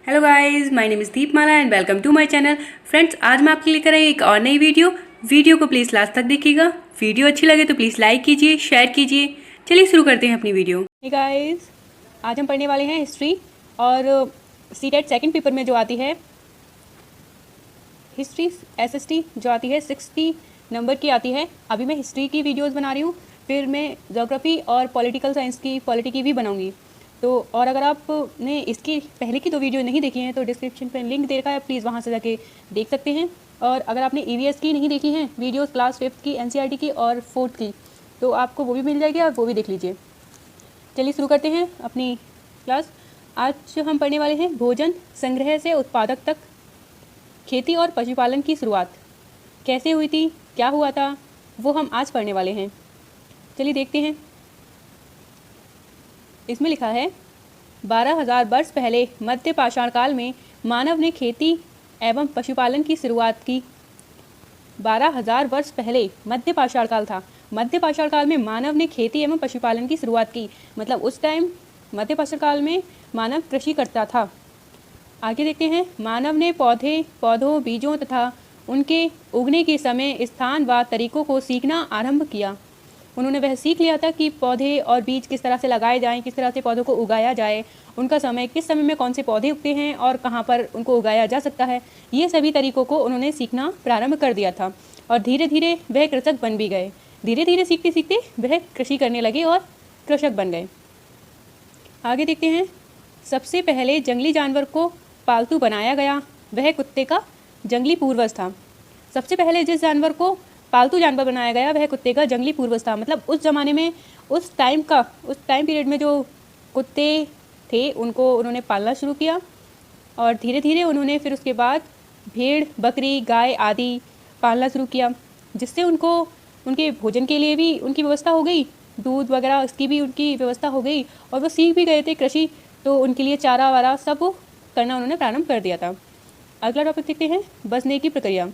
Hello guys, my name is Deepmala and welcome to my channel. Friends, आज मैं आपके लिए कर रही हूँ एक और नई वीडियो को प्लीज़ लास्ट तक देखिएगा। वीडियो अच्छी लगे तो प्लीज़ लाइक कीजिए, शेयर कीजिए। चलिए शुरू करते हैं अपनी वीडियो। हे गाइस, आज हम पढ़ने वाले हैं हिस्ट्री और सीटेट सेकंड पेपर में जो आती है हिस्ट्री एसएसटी जो आती है 60 नंबर की आती है। अभी मैं हिस्ट्री की वीडियोस बना रही हूँ, फिर मैं ज्योग्राफी और पॉलिटिकल साइंस की पॉलिटी की भी बनाऊँगी। तो और अगर आपने इसकी पहले की 2 वीडियो नहीं देखी हैं तो डिस्क्रिप्शन पर लिंक दे रखा है, प्लीज़ वहाँ से जाके देख सकते हैं। और अगर आपने ईवीएस की नहीं देखी हैं वीडियोस, क्लास 5th की, एनसीईआरटी की और 4th की, तो आपको वो भी मिल जाएगी, आप वो भी देख लीजिए। चलिए शुरू करते हैं अपनी क्लास। आज हम पढ़ने वाले हैं भोजन संग्रह से उत्पादक तक, खेती और पशुपालन की शुरुआत कैसे हुई थी, क्या हुआ था, वो हम आज पढ़ने वाले हैं। चलिए देखते हैं। इसमें लिखा है 12,000 वर्ष पहले मध्य पाषाण काल में मानव ने खेती एवं पशुपालन की शुरुआत की। 12,000 वर्ष पहले मध्य पाषाण काल था। मध्य पाषाण काल में मानव ने खेती एवं पशुपालन की शुरुआत की, मतलब उस टाइम मध्य पाषाण काल में मानव कृषि करता था। आगे देखते हैं। मानव ने पौधों, बीजों तथा उनके उगने के समय, स्थान व तरीकों को सीखना आरंभ किया। उन्होंने वह सीख लिया था कि पौधे और बीज किस तरह से लगाए जाएं, किस तरह से पौधों को उगाया जाए, उनका समय, किस समय में कौन से पौधे उगते हैं और कहाँ पर उनको उगाया जा सकता है। ये सभी तरीकों को उन्होंने सीखना प्रारंभ कर दिया था और धीरे धीरे वह कृषक बन भी गए। धीरे धीरे सीखते सीखते वह कृषि करने लगे और कृषक बन गए। आगे देखते हैं। सबसे पहले जंगली जानवर को पालतू बनाया गया, वह कुत्ते का जंगली पूर्वज था। सबसे पहले जिस जानवर को पालतू जानवर बनाया गया वह कुत्ते का जंगली पूर्वज था। मतलब उस ज़माने में, उस टाइम पीरियड में जो कुत्ते थे उनको उन्होंने पालना शुरू किया और धीरे धीरे उन्होंने फिर उसके बाद भेड़, बकरी, गाय आदि पालना शुरू किया, जिससे उनको उनके भोजन के लिए भी उनकी व्यवस्था हो गई, दूध वगैरह इसकी भी उनकी व्यवस्था हो गई और वो सीख भी गए थे कृषि, तो उनके लिए चारा वारा सब करना उन्होंने प्रारंभ कर दिया था। अगला टॉपिक देखते हैं। बसने की प्रक्रिया।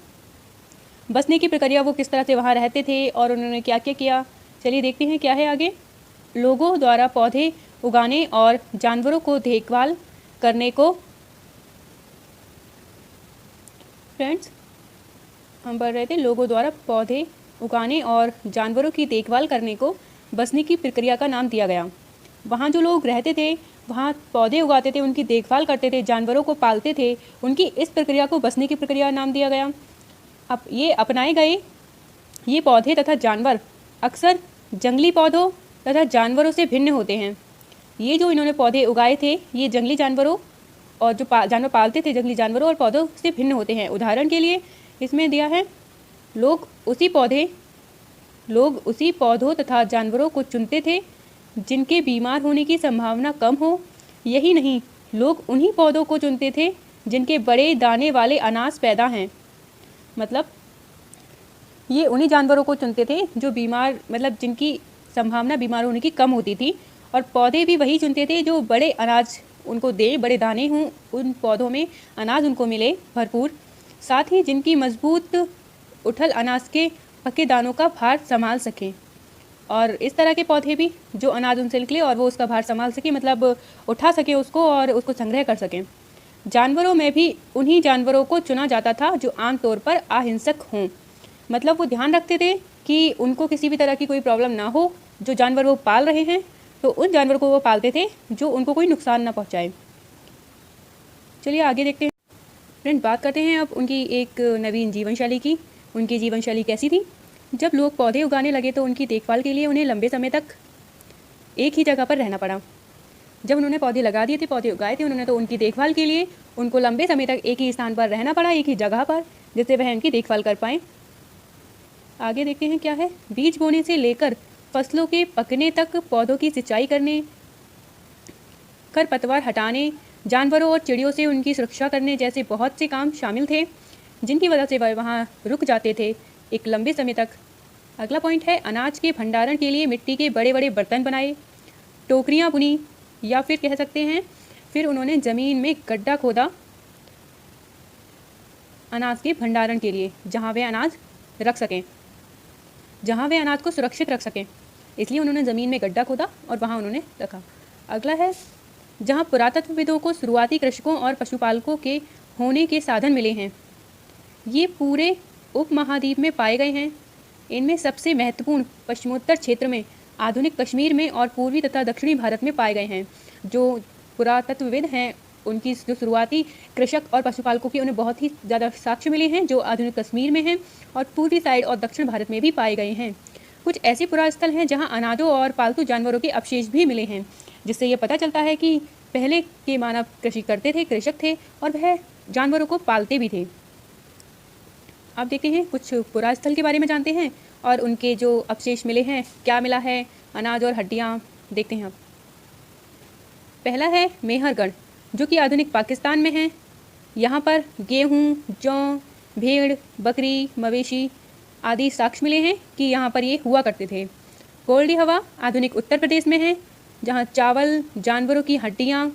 बसने की प्रक्रिया, वो किस तरह से वहाँ रहते थे और उन्होंने क्या क्या किया। चलिए देखते हैं क्या है आगे। लोगों द्वारा पौधे उगाने और जानवरों को देखभाल करने को, फ्रेंड्स हम पढ़ रहे थे, लोगों द्वारा पौधे उगाने और जानवरों की देखभाल करने को बसने की प्रक्रिया का नाम दिया गया। वहाँ जो लोग रहते थे, वहाँ पौधे उगाते थे, उनकी देखभाल करते थे, जानवरों को पालते थे, उनकी इस प्रक्रिया को बसने की प्रक्रिया नाम दिया गया। अब ये अपनाए गए ये पौधे तथा जानवर अक्सर जंगली पौधों तथा जानवरों से भिन्न होते हैं। ये जो इन्होंने पौधे उगाए थे ये जंगली जानवरों और जो जानवर पालते थे जंगली जानवरों और पौधों से भिन्न होते हैं। उदाहरण के लिए इसमें दिया है, लोग उसी पौधों तथा जानवरों को चुनते थे जिनके बीमार होने की संभावना कम हो। यही नहीं, लोग उन्हीं पौधों को चुनते थे जिनके बड़े दाने वाले अनाज पैदा हैं। मतलब ये उन्हीं जानवरों को चुनते थे जो बीमार, मतलब जिनकी संभावना बीमार होने की कम होती थी, और पौधे भी वही चुनते थे जो बड़े अनाज उनको दे, बड़े दाने हों, उन पौधों में अनाज उनको मिले भरपूर, साथ ही जिनकी मजबूत उठल अनाज के पके दानों का भार संभाल सकें। और इस तरह के पौधे भी जो अनाज उनसे निकले और वो उसका भार संभाल सके, मतलब उठा सके उसको और उसको संग्रह कर सकें। जानवरों में भी उन्हीं जानवरों को चुना जाता था जो आमतौर पर अहिंसक हों। मतलब वो ध्यान रखते थे कि उनको किसी भी तरह की कोई प्रॉब्लम ना हो। जो जानवर वो पाल रहे हैं तो उन जानवरों को वो पालते थे जो उनको कोई नुकसान ना पहुंचाए। चलिए आगे देखते हैं। फ्रेंड, बात करते हैं अब उनकी एक नवीन जीवन शैली की। उनकी जीवन शैली कैसी थी। जब लोग पौधे उगाने लगे तो उनकी देखभाल के लिए उन्हें लंबे समय तक एक ही जगह पर रहना पड़ा। जब उन्होंने पौधे लगा दिए थे, पौधे उगाए थे उन्होंने, तो उनकी देखभाल के लिए उनको लंबे समय तक एक ही स्थान पर रहना पड़ा, एक ही जगह पर, जिससे वह उनकी देखभाल कर पाएँ। आगे देखते हैं क्या है। बीज बोने से लेकर फसलों के पकने तक, पौधों की सिंचाई करने, खरपतवार हटाने, जानवरों और चिड़ियों से उनकी सुरक्षा करने जैसे बहुत से काम शामिल थे, जिनकी वजह से वह वहाँ रुक जाते थे एक लंबे समय तक। अगला पॉइंट है, अनाज के भंडारण के लिए मिट्टी के बड़े बड़े बर्तन बनाए, टोकरियाँ बुनी, या फिर कह सकते हैं फिर उन्होंने ज़मीन में गड्ढा खोदा अनाज के भंडारण के लिए, जहाँ वे अनाज रख सकें, जहाँ वे अनाज को सुरक्षित रख सकें, इसलिए उन्होंने ज़मीन में गड्ढा खोदा और वहाँ उन्होंने रखा। अगला है, जहां पुरातत्वविदों को शुरुआती कृषकों और पशुपालकों के होने के साधन मिले हैं। ये पूरे उपमहाद्वीप में पाए गए हैं। इनमें सबसे महत्वपूर्ण पश्चिमोत्तर क्षेत्र में, आधुनिक कश्मीर में और पूर्वी तथा दक्षिणी भारत में पाए गए हैं। जो पुरातत्वविद हैं उनकी जो शुरुआती कृषक और पशुपालकों की उन्हें बहुत ही ज़्यादा साक्ष्य मिले हैं जो आधुनिक कश्मीर में हैं और पूर्वी साइड और दक्षिण भारत में भी पाए गए हैं। कुछ ऐसे पुरास्थल हैं जहां अनाजों और पालतू जानवरों के अवशेष भी मिले हैं, जिससे ये पता चलता है कि पहले के मानव कृषि करते थे, कृषक थे और वह जानवरों को पालते भी थे। अब देखते हैं कुछ पुरास्थल के बारे में जानते हैं और उनके जो अवशेष मिले हैं, क्या मिला है, अनाज और हड्डियाँ देखते हैं। अब पहला है मेहरगढ़, जो कि आधुनिक पाकिस्तान में है। यहाँ पर गेहूँ, जौ, भेड़, बकरी, मवेशी आदि साक्ष्य मिले हैं कि यहाँ पर ये हुआ करते थे। कोल्डी हवा आधुनिक उत्तर प्रदेश में है, जहाँ चावल, जानवरों की हड्डियाँ,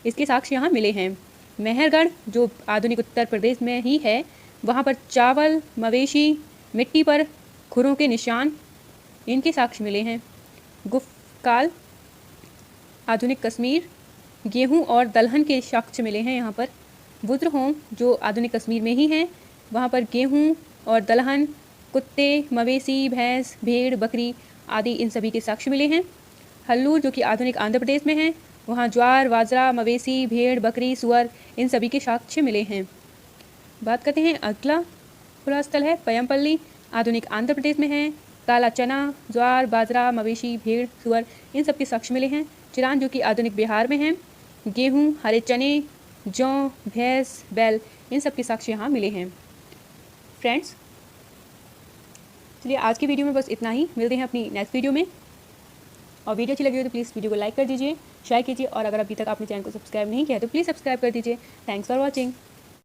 इसके साक्ष्य यहाँ मिले हैं। मेहरगढ़ जो आधुनिक उत्तर प्रदेश में ही है, वहाँ पर चावल, मवेशी, मिट्टी पर खुरों के निशान, इनके साक्ष्य मिले हैं। गुफकाल आधुनिक कश्मीर, गेहूं और दलहन के साक्ष्य मिले हैं यहाँ पर। बुद्रहोम जो आधुनिक कश्मीर में ही है, वहाँ पर गेहूं और दलहन, कुत्ते, मवेशी, भैंस, भेड़, बकरी आदि इन सभी के साक्ष्य मिले हैं। हल्लूर जो कि आधुनिक आंध्र प्रदेश में है, वहाँ ज्वार, बाजरा, मवेशी, भेड़, बकरी, सुअर इन सभी के साक्ष्य मिले हैं। बात करते हैं अगला पुरास्थल है पयमपल्ली, आधुनिक आंध्र प्रदेश में है। काला चना, ज्वार, बाजरा, मवेशी, भेड़, सुअर इन सब के साक्ष्य मिले हैं। चिरान जो कि आधुनिक बिहार में है। गेहूं, हरे चने, जौ, भैंस, बैल इन सब के साक्ष्य यहाँ मिले हैं। फ्रेंड्स, चलिए आज की वीडियो में बस इतना ही। मिलते हैं अपनी नेक्स्ट वीडियो में। और वीडियो अच्छी लगी हो तो प्लीज़ वीडियो को लाइक कर दीजिए, शेयर कीजिए और अगर अभी तक आपने चैनल को सब्सक्राइब नहीं किया तो प्लीज़ सब्सक्राइब कर दीजिए। Thanks for watching.